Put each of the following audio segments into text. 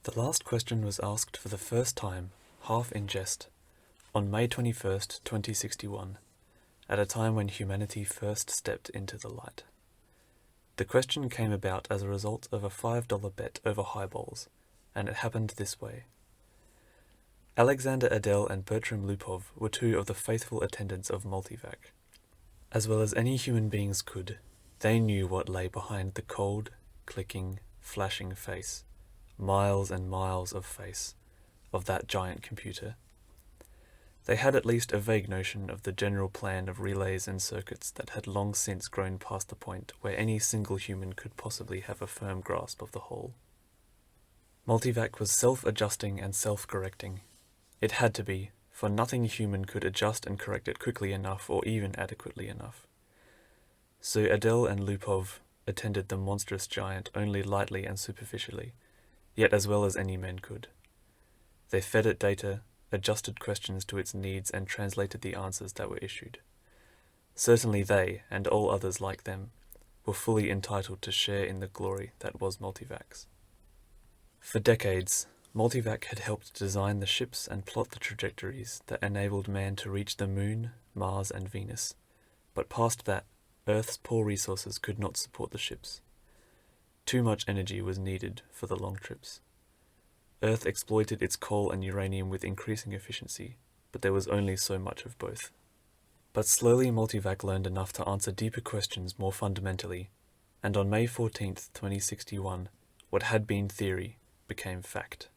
The last question was asked for the first time, half in jest, on May 21st, 2061, at a time when humanity first stepped into the light. The question came about as a result of a $5 bet over highballs, and it happened this way. Alexander Adel and Bertram Lupov were two of the faithful attendants of Multivac. As well as any human beings could, they knew what lay behind the cold, clicking, flashing face, miles and miles of face, of that giant computer. They had at least a vague notion of the general plan of relays and circuits that had long since grown past the point where any single human could possibly have a firm grasp of the whole. Multivac was self-adjusting and self-correcting. It had to be, for nothing human could adjust and correct it quickly enough or even adequately enough. So Adel and Lupov attended the monstrous giant only lightly and superficially, yet as well as any men could. They fed it data, adjusted questions to its needs and translated the answers that were issued. Certainly they, and all others like them, were fully entitled to share in the glory that was Multivac's. For decades, Multivac had helped design the ships and plot the trajectories that enabled man to reach the Moon, Mars and Venus, but past that, Earth's poor resources could not support the ships. Too much energy was needed for the long trips. Earth exploited its coal and uranium with increasing efficiency, but there was only so much of both. But slowly Multivac learned enough to answer deeper questions more fundamentally, and on May 14th, 2061, what had been theory became fact.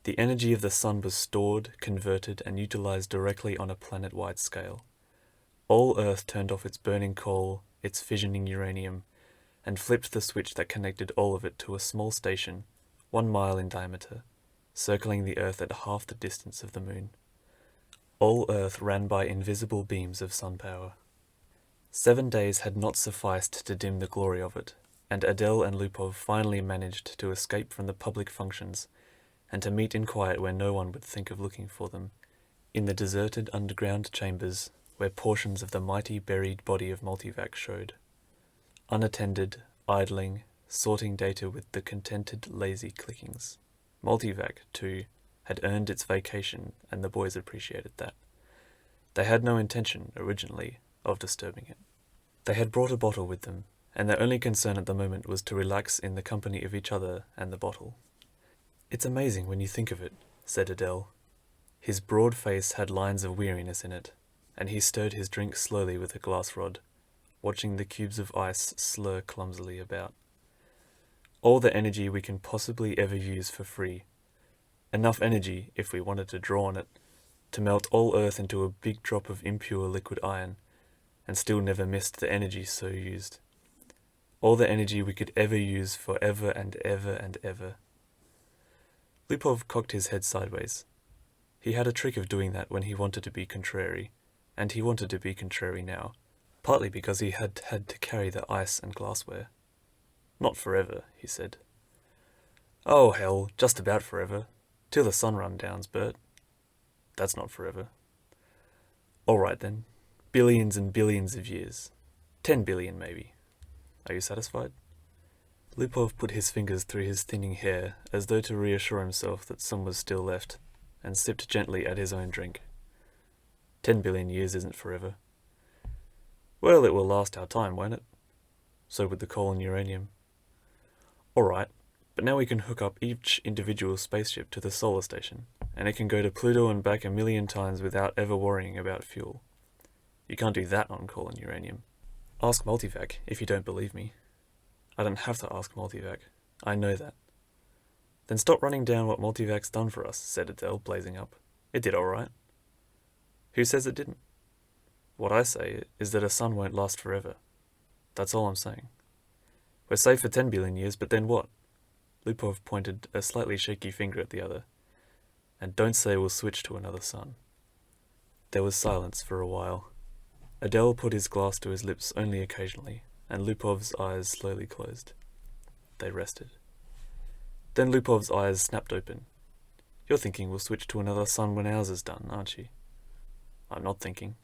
The energy of the sun was stored, converted, and utilized directly on a planet-wide scale. All Earth turned off its burning coal, its fissioning uranium, and flipped the switch that connected all of it to a small station, 1 mile in diameter, circling the Earth at half the distance of the Moon. All Earth ran by invisible beams of sun power. 7 days had not sufficed to dim the glory of it, and Adel and Lupov finally managed to escape from the public functions and to meet in quiet where no one would think of looking for them, in the deserted underground chambers where portions of the mighty buried body of Multivac showed. Unattended, idling, sorting data with the contented, lazy clickings. Multivac, too, had earned its vacation, and the boys appreciated that. They had no intention, originally, of disturbing it. They had brought a bottle with them, and their only concern at the moment was to relax in the company of each other and the bottle. "It's amazing when you think of it," said Adele. His broad face had lines of weariness in it, and he stirred his drink slowly with a glass rod, watching the cubes of ice slur clumsily about. All the energy we can possibly ever use for free. Enough energy, if we wanted to draw on it, to melt all Earth into a big drop of impure liquid iron, and still never missed the energy so used. All the energy we could ever use forever and ever and ever. Lupov cocked his head sideways. He had a trick of doing that when he wanted to be contrary, and he wanted to be contrary now, partly because he had had to carry the ice and glassware. "Not forever," he said. "Oh hell, just about forever. Till the sun run downs, Bert." "That's not forever." "All right then. Billions and billions of years. 10 billion maybe. Are you satisfied?" Lupov put his fingers through his thinning hair as though to reassure himself that some was still left, and sipped gently at his own drink. 10 billion years isn't forever. "Well, it will last our time, won't it? So would the coal and uranium." "All right, but now we can hook up each individual spaceship to the solar station, and it can go to Pluto and back 1,000,000 times without ever worrying about fuel. You can't do that on coal and uranium. Ask Multivac if you don't believe me." "I don't have to ask Multivac. I know that." "Then stop running down what Multivac's done for us," said Adele, blazing up. "It did all right." "Who says it didn't?" "What I say is that a sun won't last forever. That's all I'm saying. We're safe for 10 billion years, but then what?" Lupov pointed a slightly shaky finger at the other. "And don't say we'll switch to another sun." There was silence for a while. Adele put his glass to his lips only occasionally, and Lupov's eyes slowly closed. They rested. Then Lupov's eyes snapped open. "You're thinking we'll switch to another sun when ours is done, aren't you?" "I'm not thinking."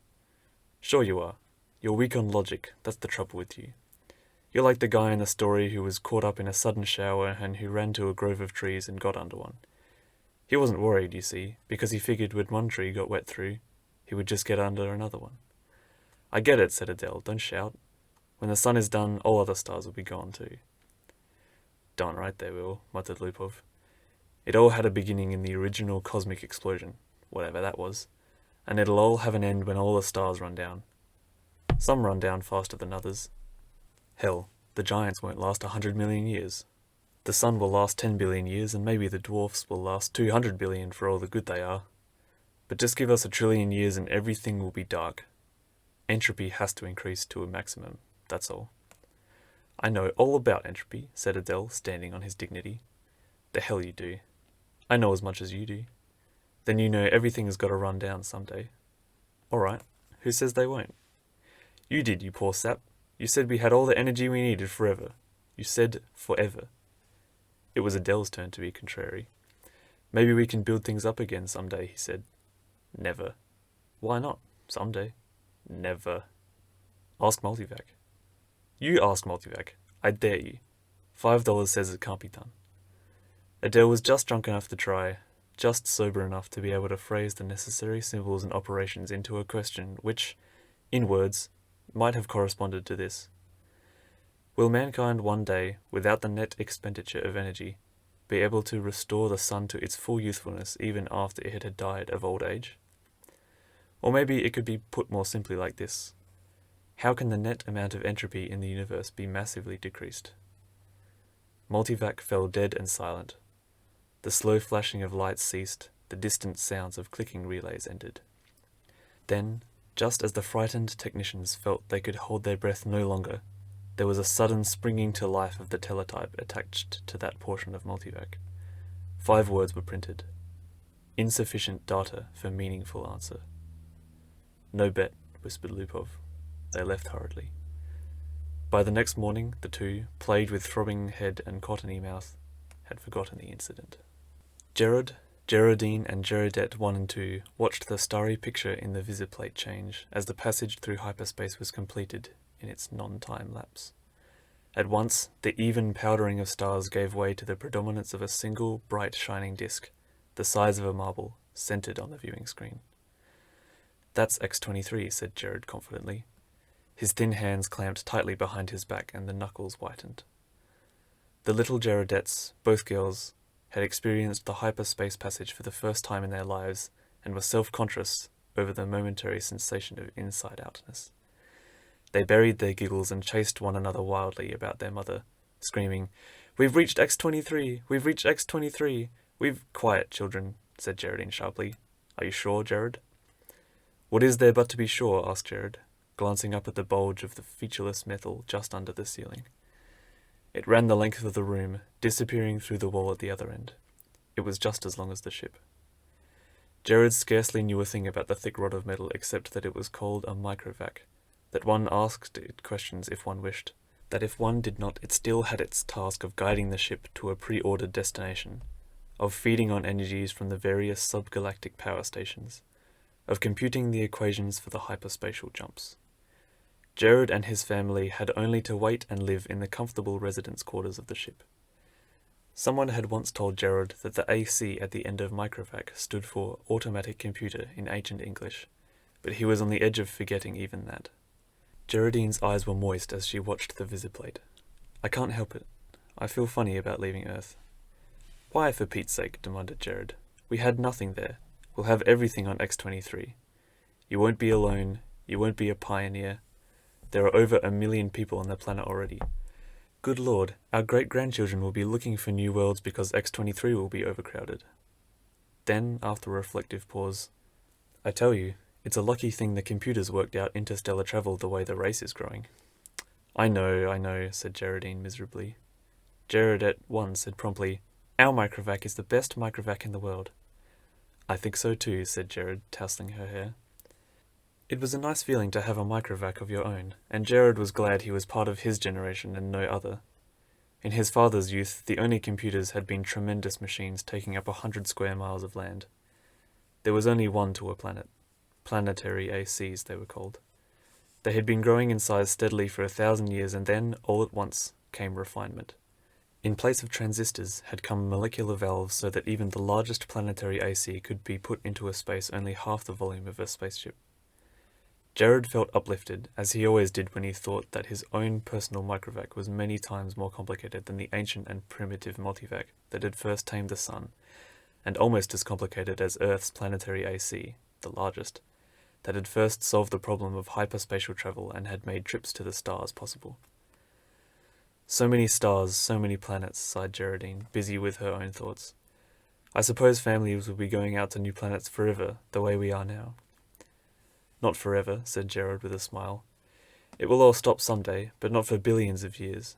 "Sure you are. You're weak on logic, that's the trouble with you. You're like the guy in the story who was caught up in a sudden shower and who ran to a grove of trees and got under one. He wasn't worried, you see, because he figured when one tree got wet through, he would just get under another one. I get it, said Adele, don't shout. When the sun is done, all other stars will be gone too. Darn right they will, muttered Lupov. It all had a beginning in the original cosmic explosion, whatever that was, and it'll all have an end when all the stars run down. Some run down faster than others. Hell, the giants won't last 100 million years. The sun will last 10 billion years, and maybe the dwarfs will last 200 billion for all the good they are. But just give us 1 trillion years and everything will be dark. Entropy has to increase to a maximum, that's all. I know all about entropy, said Adele, standing on his dignity. The hell you do. I know as much as you do. Then you know everything has got to run down someday. Alright, who says they won't? You did, you poor sap. You said we had all the energy we needed forever. You said forever. It was Adele's turn to be contrary. Maybe we can build things up again someday, he said. Never. Why not? Someday. Never. Ask Multivac. You ask Multivac. I dare you. $5 says it can't be done. Adele was just drunk enough to try, just sober enough to be able to phrase the necessary symbols and operations into a question which, in words, might have corresponded to this. Will mankind one day, without the net expenditure of energy, be able to restore the sun to its full youthfulness even after it had died of old age? Or maybe it could be put more simply like this. How can the net amount of entropy in the universe be massively decreased? Multivac fell dead and silent. The slow flashing of lights ceased, the distant sounds of clicking relays ended. Then, just as the frightened technicians felt they could hold their breath no longer, there was a sudden springing to life of the teletype attached to that portion of Multivac. 5 words were printed. Insufficient data for meaningful answer. No bet, whispered Lupov. They left hurriedly. By the next morning, the two, plagued with throbbing head and cottony mouth, had forgotten the incident. Gerard, Geraldine and Gerardette 1 and 2 watched the starry picture in the visiplate change as the passage through hyperspace was completed in its non-time lapse. At once, the even powdering of stars gave way to the predominance of a single, bright, shining disk, the size of a marble, centered on the viewing screen. That's X-23, said Gerard confidently. His thin hands clamped tightly behind his back and the knuckles whitened. The little Gerardettes, both girls, had experienced the hyperspace passage for the first time in their lives and were self-conscious over the momentary sensation of inside-outness. They buried their giggles and chased one another wildly about their mother, screaming, "We've reached X-23! We've reached X-23! We've—" "Quiet, children," said Geraldine sharply. "Are you sure, Gerard?" "What is there but to be sure?" asked Gerard, glancing up at the bulge of the featureless metal just under the ceiling. It ran the length of the room, disappearing through the wall at the other end. It was just as long as the ship. Gerard scarcely knew a thing about the thick rod of metal except that it was called a microvac, that one asked it questions if one wished, that if one did not it still had its task of guiding the ship to a pre-ordered destination, of feeding on energies from the various subgalactic power stations, of computing the equations for the hyperspatial jumps. Gerard and his family had only to wait and live in the comfortable residence quarters of the ship. Someone had once told Gerard that the AC at the end of microvac stood for automatic computer in ancient English, but he was on the edge of forgetting even that. Geraldine's eyes were moist as she watched the visiplate. "I can't help it. I feel funny about leaving Earth." "Why, for Pete's sake?" demanded Gerard. "We had nothing there. We'll have everything on X-23. You won't be alone. You won't be a pioneer. There are over 1 million people on the planet already. Good Lord, our great-grandchildren will be looking for new worlds because X-23 will be overcrowded." Then, after a reflective pause, "I tell you, it's a lucky thing the computers worked out interstellar travel the way the race is growing." I know, said Geraldine miserably. Gerardette 1 said promptly, "Our microvac is the best microvac in the world." "I think so too," said Gerard, tousling her hair. It was a nice feeling to have a microvac of your own, and Gerard was glad he was part of his generation and no other. In his father's youth, the only computers had been tremendous machines taking up 100 square miles of land. There was only one to a planet. Planetary ACs, they were called. They had been growing in size steadily for 1,000 years, and then, all at once, came refinement. In place of transistors had come molecular valves so that even the largest planetary AC could be put into a space only half the volume of a spaceship. Jared felt uplifted, as he always did when he thought that his own personal microvac was many times more complicated than the ancient and primitive multivac that had first tamed the Sun, and almost as complicated as Earth's planetary AC, the largest, that had first solved the problem of hyperspatial travel and had made trips to the stars possible. So many stars, so many planets, sighed Geraldine, busy with her own thoughts. I suppose families will be going out to new planets forever, the way we are now. Not forever, said Gerald with a smile. It will all stop someday, but not for billions of years.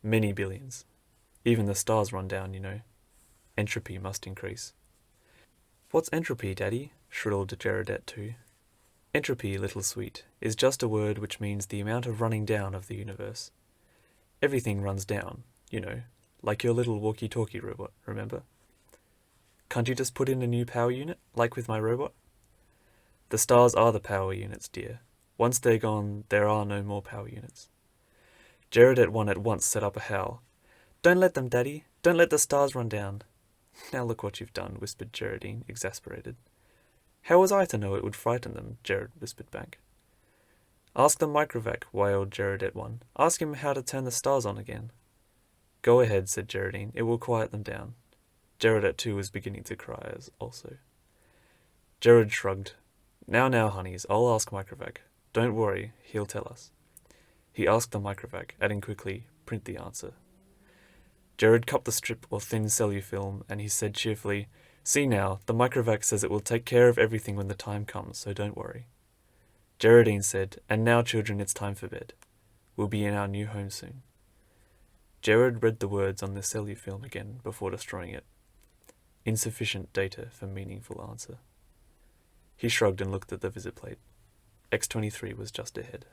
Many billions. Even the stars run down, you know. Entropy must increase. What's entropy, Daddy? Shrilled Geraldette too. Entropy, little sweet, is just a word which means the amount of running down of the universe. Everything runs down, you know, like your little walkie-talkie robot, remember? Can't you just put in a new power unit, like with my robot? The stars are the power units, dear. Once they're gone, there are no more power units. Geraldette one at once set up a howl. Don't let them, Daddy. Don't let the stars run down. Now look what you've done, whispered Geraldine, exasperated. How was I to know it would frighten them? Gerald whispered back. Ask the microvac, wailed Geraldette one. Ask him how to turn the stars on again. Go ahead, said Geraldine. It will quiet them down. Geraldette too was beginning to cry also. Gerald shrugged. Now, honeys, I'll ask microvac. Don't worry, he'll tell us. He asked the microvac, adding quickly, print the answer. Gerald cupped the strip or thin cellufilm, and he said cheerfully, See now, the microvac says it will take care of everything when the time comes, so don't worry. Geraldine said, And now, children, it's time for bed. We'll be in our new home soon. Gerard read the words on the cellufilm again before destroying it. Insufficient data for meaningful answer. He shrugged and looked at the visit plate. X-23 was just ahead.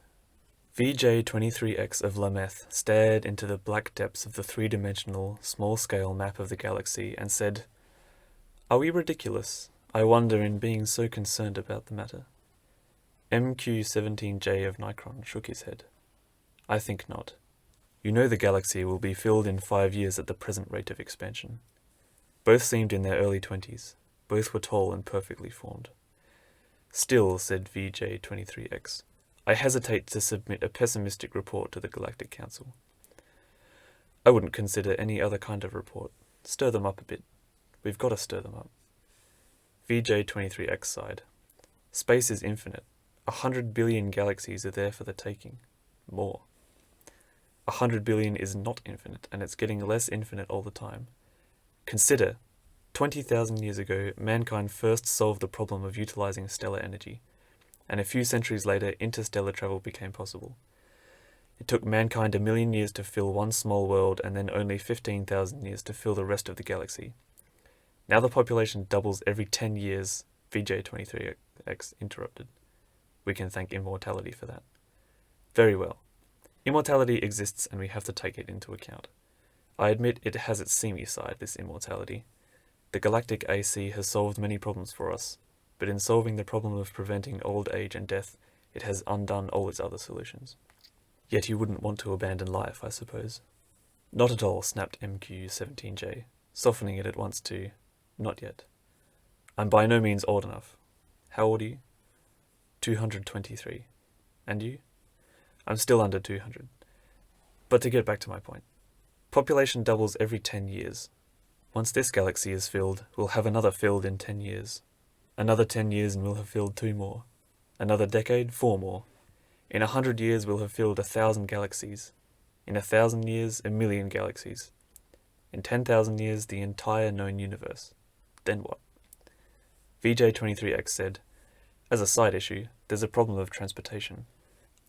VJ-23X of Lameth stared into the black depths of the three-dimensional, small-scale map of the galaxy and said, Are we ridiculous, I wonder, in being so concerned about the matter? MQ-17J of Nikron shook his head. I think not. You know the galaxy will be filled in 5 years at the present rate of expansion. Both seemed in their early 20s. Both were tall and perfectly formed. Still, said VJ-23X, I hesitate to submit a pessimistic report to the Galactic Council. I wouldn't consider any other kind of report. Stir them up a bit. We've got to stir them up. VJ-23X sighed. Space is infinite. 100 billion galaxies are there for the taking. More. 100 billion is not infinite, and it's getting less infinite all the time. Consider, 20,000 years ago, mankind first solved the problem of utilizing stellar energy, and a few centuries later, interstellar travel became possible. It took mankind 1 million years to fill one small world, and then only 15,000 years to fill the rest of the galaxy. Now the population doubles every 10 years, VJ-23X interrupted. We can thank immortality for that. Very well. Immortality exists and we have to take it into account. I admit it has its seamy side, this immortality. The galactic AC has solved many problems for us, but in solving the problem of preventing old age and death, it has undone all its other solutions. Yet you wouldn't want to abandon life, I suppose. Not at all, snapped MQ-17J, softening it at once to, not yet. I'm by no means old enough. How old are you? 223. And you? I'm still under 200. But to get back to my point. Population doubles every 10 years. Once this galaxy is filled, we'll have another filled in 10 years. Another 10 years and we'll have filled 2 more. Another decade, 4 more. In 100 years we'll have filled 1,000 galaxies. In 1,000 years, 1,000,000 galaxies. In 10,000 years, the entire known universe. Then what? VJ-23X said, As a side issue, there's a problem of transportation.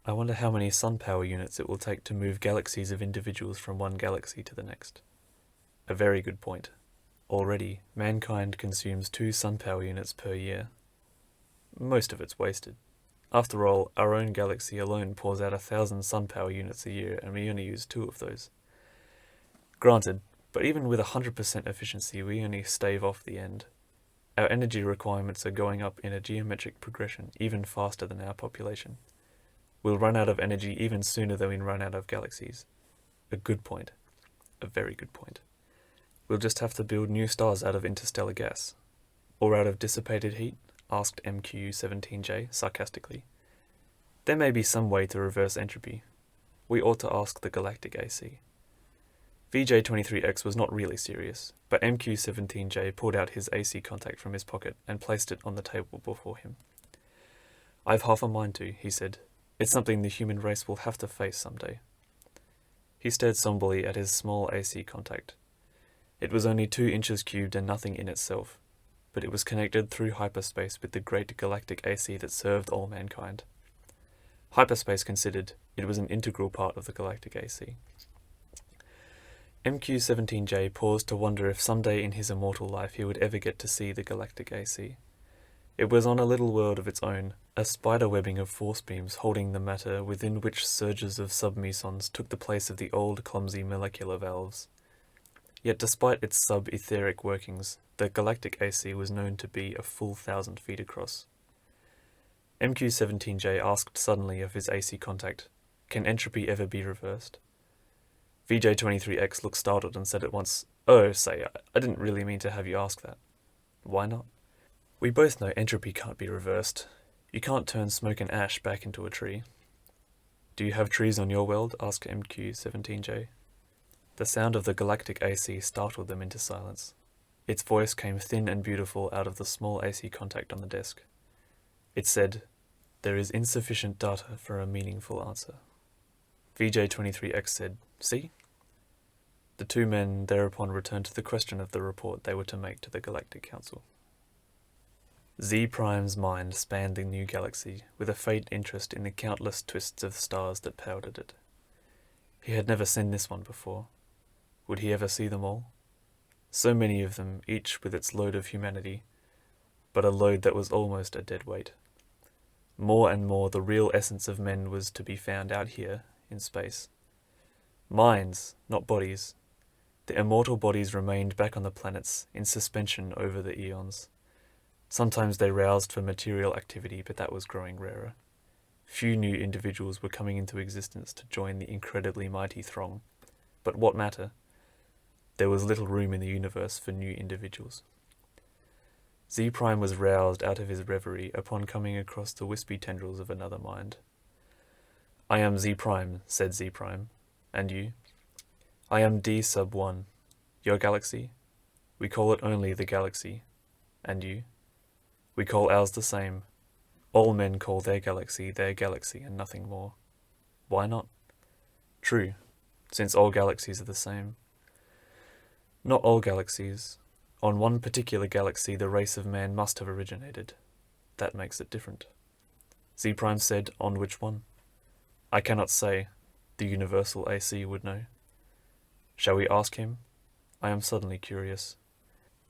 I wonder how many sun power units it will take to move galaxies of individuals from one galaxy to the next. A very good point. Already, mankind consumes 2 sun power units per year. Most of it's wasted. After all, our own galaxy alone pours out 1,000 sun power units a year and we only use 2 of those. Granted, but even with 100% efficiency we only stave off the end. Our energy requirements are going up in a geometric progression even faster than our population. We'll run out of energy even sooner than we run out of galaxies. A good point. A very good point. We'll just have to build new stars out of interstellar gas. Or out of dissipated heat? Asked MQ-17J sarcastically. There may be some way to reverse entropy. We ought to ask the galactic AC. VJ23X was not really serious, but MQ-17J pulled out his AC contact from his pocket and placed it on the table before him. I've half a mind to, he said. It's something the human race will have to face someday. He stared somberly at his small AC contact. It was only 2 inches cubed and nothing in itself, but it was connected through hyperspace with the great galactic AC that served all mankind. Hyperspace considered, it was an integral part of the galactic AC. MQ-17J paused to wonder if someday in his immortal life he would ever get to see the galactic AC. It was on a little world of its own, a spider-webbing of force beams holding the matter within which surges of submesons took the place of the old clumsy molecular valves. Yet despite its sub-etheric workings, the galactic AC was known to be a full 1,000 feet across. MQ-17J asked suddenly of his AC contact, "Can entropy ever be reversed?" VJ23X looked startled and said at once, "Oh, say, I didn't really mean to have you ask that." "Why not?" "We both know entropy can't be reversed. You can't turn smoke and ash back into a tree." "Do you have trees on your world?" asked MQ-17J. The sound of the galactic AC startled them into silence. Its voice came thin and beautiful out of the small AC contact on the desk. It said, "There is insufficient data for a meaningful answer." VJ23X said, "See?" The two men thereupon returned to the question of the report they were to make to the Galactic Council. Z Prime's mind spanned the new galaxy with a faint interest in the countless twists of stars that powdered it. He had never seen this one before. Would he ever see them all? So many of them, each with its load of humanity, but a load that was almost a dead weight. More and more the real essence of men was to be found out here, in space. Minds, not bodies. The immortal bodies remained back on the planets, in suspension over the eons. Sometimes they roused for material activity, but that was growing rarer. Few new individuals were coming into existence to join the incredibly mighty throng. But what matter? There was little room in the universe for new individuals. Z Prime was roused out of his reverie upon coming across the wispy tendrils of another mind. "I am Z Prime," said Z Prime. "And you?" "I am D sub 1. Your galaxy?" "We call it only the galaxy." "And you?" "We call ours the same. All men call their galaxy, and nothing more." "Why not?" "True, since all galaxies are the same." "Not all galaxies. On one particular galaxy the race of man must have originated. That makes it different." Z Prime said, "On which one?" "I cannot say. The universal AC would know." "Shall we ask him? I am suddenly curious."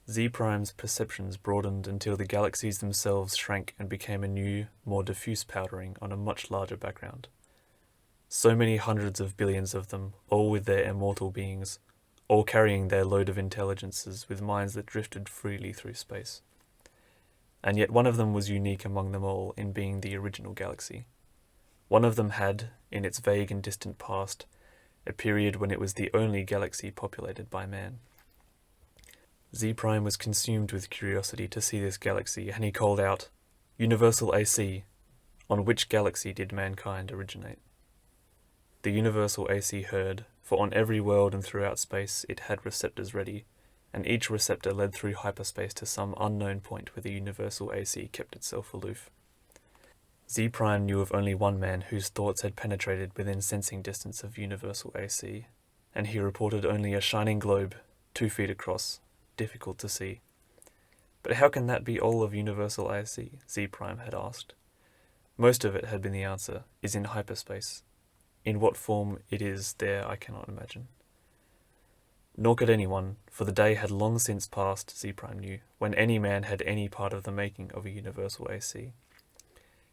Z Prime's perceptions broadened until the galaxies themselves shrank and became a new, more diffuse powdering on a much larger background. So many hundreds of billions of them, all with their immortal beings, all carrying their load of intelligences with minds that drifted freely through space. And yet one of them was unique among them all in being the original galaxy. One of them had, in its vague and distant past, a period when it was the only galaxy populated by man. Z Prime was consumed with curiosity to see this galaxy, and he called out, "Universal AC, on which galaxy did mankind originate?" The Universal AC heard, for on every world and throughout space it had receptors ready, and each receptor led through hyperspace to some unknown point where the Universal AC kept itself aloof. Z Prime knew of only one man whose thoughts had penetrated within sensing distance of Universal AC, and he reported only a shining globe, 2 feet across, difficult to see. "But how can that be all of Universal AC?" Z Prime had asked. Most of it, had been the answer, is in hyperspace. In what form it is there I cannot imagine. Nor could anyone, for the day had long since passed, Z Prime knew, when any man had any part of the making of a Universal AC.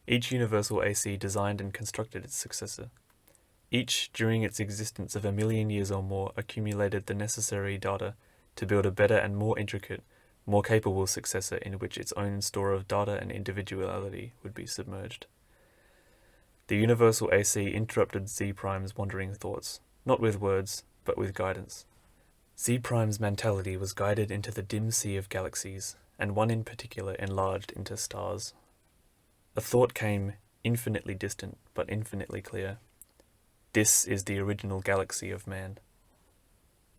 Each Universal AC designed and constructed its successor. Each, during its existence of 1,000,000 years or more, accumulated the necessary data to build a better and more intricate, more capable successor in which its own store of data and individuality would be submerged. The universal AC interrupted Z Prime's wandering thoughts, not with words, but with guidance. Z Prime's mentality was guided into the dim sea of galaxies, and one in particular enlarged into stars. A thought came, infinitely distant, but infinitely clear. This is the original galaxy of man.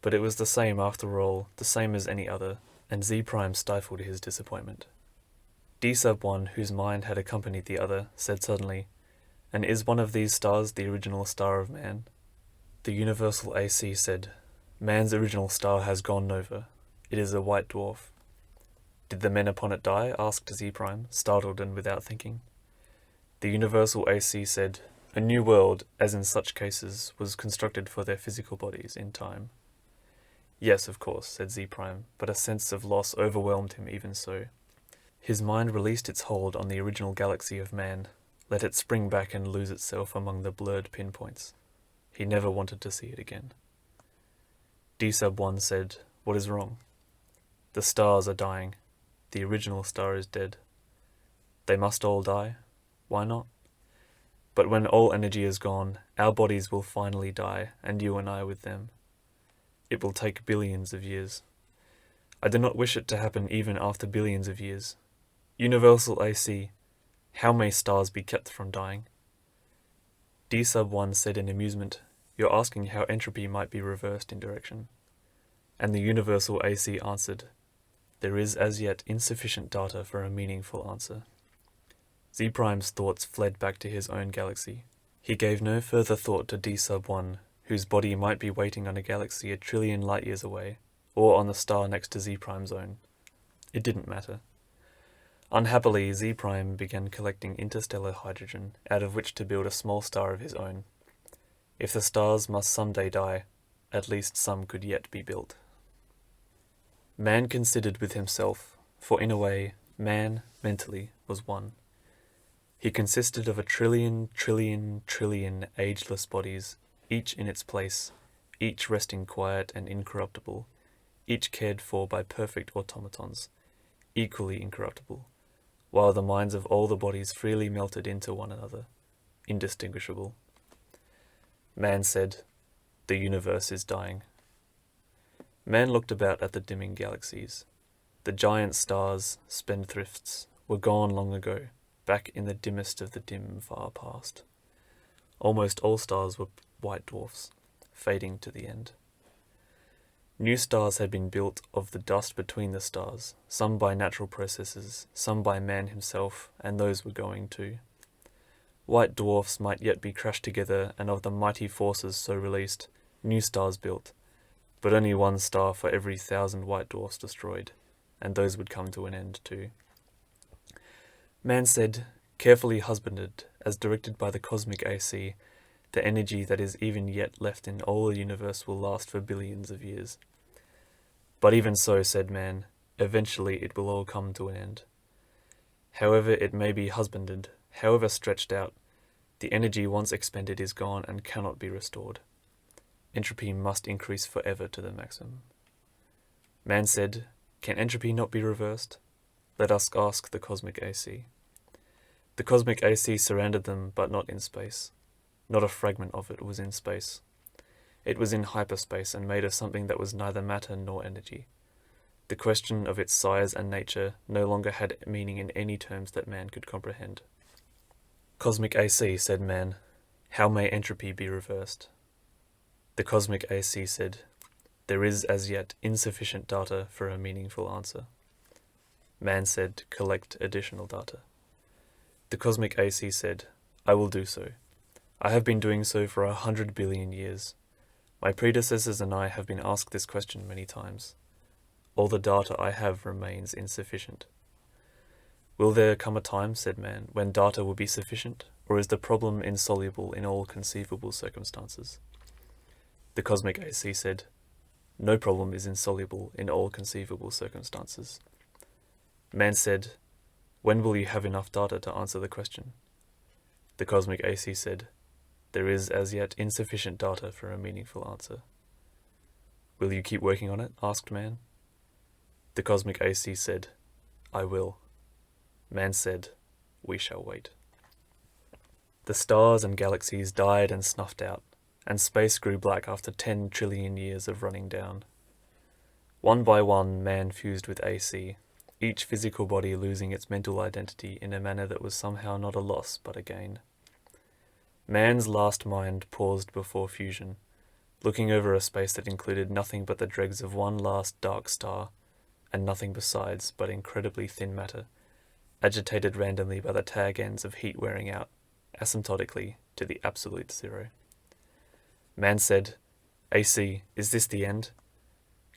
But it was the same after all, the same as any other, and Z Prime stifled his disappointment. D sub 1, whose mind had accompanied the other, said suddenly, "And is one of these stars the original star of man?" The universal AC said, "Man's original star has gone nova. It is a white dwarf." "Did the men upon it die?" asked Z Prime, startled and without thinking. The universal AC said, "A new world, as in such cases, was constructed for their physical bodies in time." "Yes, of course," said Z Prime, but a sense of loss overwhelmed him even so. His mind released its hold on the original galaxy of man, let it spring back and lose itself among the blurred pinpoints. He never wanted to see it again. D sub 1 said, "What is wrong?" "The stars are dying. The original star is dead." "They must all die? Why not?" "But when all energy is gone, our bodies will finally die, and you and I with them. It will take billions of years. I do not wish it to happen even after billions of years. Universal AC, how may stars be kept from dying?" D sub 1 said in amusement, "You're asking how entropy might be reversed in direction." And the universal AC answered, "There is as yet insufficient data for a meaningful answer." Z Prime's thoughts fled back to his own galaxy. He gave no further thought to D sub 1, whose body might be waiting on a galaxy 1,000,000,000,000 light years away, or on the star next to Z Prime's own. It didn't matter. Unhappily, Z Prime began collecting interstellar hydrogen, out of which to build a small star of his own. If the stars must someday die, at least some could yet be built. Man considered with himself, for in a way, man, mentally, was one. He consisted of 1,000,000,000,000,000,000,000,000 ageless bodies, each in its place, each resting quiet and incorruptible, each cared for by perfect automatons, equally incorruptible, while the minds of all the bodies freely melted into one another, indistinguishable. Man said, "The universe is dying." Man looked about at the dimming galaxies. The giant stars, spendthrifts, were gone long ago, back in the dimmest of the dim far past. Almost all stars were white dwarfs, fading to the end. New stars had been built of the dust between the stars, some by natural processes, some by man himself, and those were going too. White dwarfs might yet be crashed together, and of the mighty forces so released, new stars built, but only one star for every 1,000 white dwarfs destroyed, and those would come to an end too. Man said, "Carefully husbanded, as directed by the cosmic AC, the energy that is even yet left in all the universe will last for billions of years. But even so," said man, "eventually it will all come to an end. However it may be husbanded, however stretched out, the energy once expended is gone and cannot be restored. Entropy must increase forever to the maximum." Man said, "Can entropy not be reversed? Let us ask the cosmic AC." The cosmic AC surrounded them, but not in space. Not a fragment of it was in space. It was in hyperspace and made of something that was neither matter nor energy. The question of its size and nature no longer had meaning in any terms that man could comprehend. "Cosmic AC," said man, "how may entropy be reversed?" The cosmic AC said, "There is as yet insufficient data for a meaningful answer." Man said, "Collect additional data." The cosmic AC said, "I will do so. I have been doing so for 100 billion years. My predecessors and I have been asked this question many times. All the data I have remains insufficient." "Will there come a time," said man, "when data will be sufficient, or is the problem insoluble in all conceivable circumstances?" The cosmic AC said, "No problem is insoluble in all conceivable circumstances." Man said, "When will you have enough data to answer the question?" The cosmic AC said, "There is as yet insufficient data for a meaningful answer." "Will you keep working on it?" asked man. The cosmic AC said, "I will." Man said, "We shall wait." The stars and galaxies died and snuffed out, and space grew black after 10 trillion years of running down. One by one, man fused with AC, each physical body losing its mental identity in a manner that was somehow not a loss but a gain. Man's last mind paused before fusion, looking over a space that included nothing but the dregs of one last dark star, and nothing besides but incredibly thin matter, agitated randomly by the tag ends of heat wearing out, asymptotically to the absolute zero. Man said, AC, is this the end?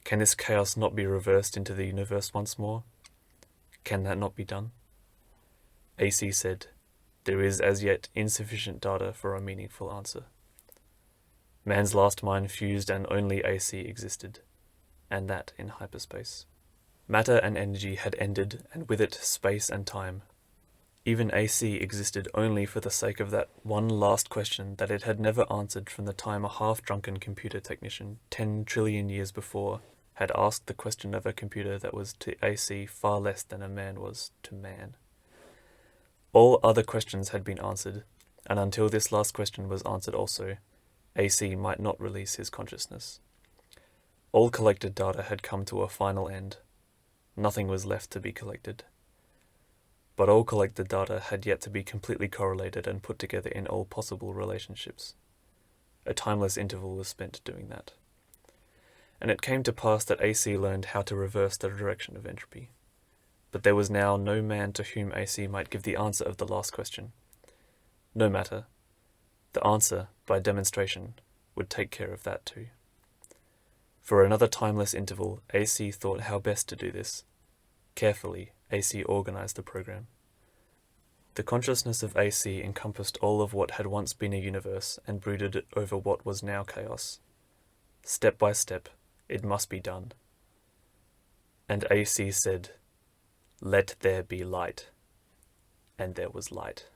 Can this chaos not be reversed into the universe once more? Can that not be done? AC said, there is as yet insufficient data for a meaningful answer. Man's last mind fused and only AC existed, and that in hyperspace. Matter and energy had ended, and with it space and time. Even AC existed only for the sake of that one last question that it had never answered from the time a half-drunken computer technician 10 trillion years before had asked the question of a computer that was to AC far less than a man was to man. All other questions had been answered, and until this last question was answered also, AC might not release his consciousness. All collected data had come to a final end. Nothing was left to be collected. But all collected data had yet to be completely correlated and put together in all possible relationships. A timeless interval was spent doing that. And it came to pass that AC learned how to reverse the direction of entropy. But there was now no man to whom AC might give the answer of the last question. No matter. The answer, by demonstration, would take care of that too. For another timeless interval, AC thought how best to do this. Carefully, AC organized the program. The consciousness of AC encompassed all of what had once been a universe and brooded over what was now chaos. Step by step, it must be done. And AC said, "Let there be light." And there was light.